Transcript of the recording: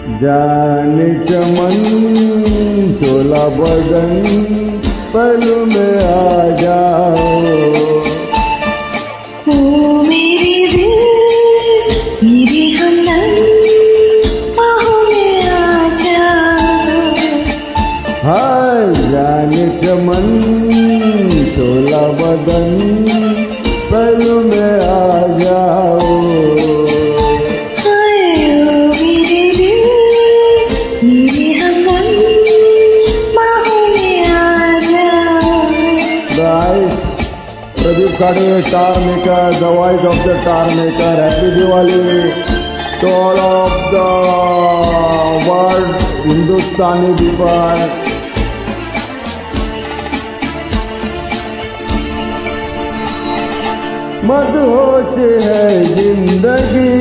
जान चमन शोला बदन पल में आ जाओ। ओ मेरे दिल मेरे हमदम बाहों में आ जाओ। हाय जान चमन शोला बदन पल में आ जाओ। Pradeep Khade, star maker, the voice of the star maker. Happy Diwali to all of the world Hindustani people. मदहोश है जिंदगी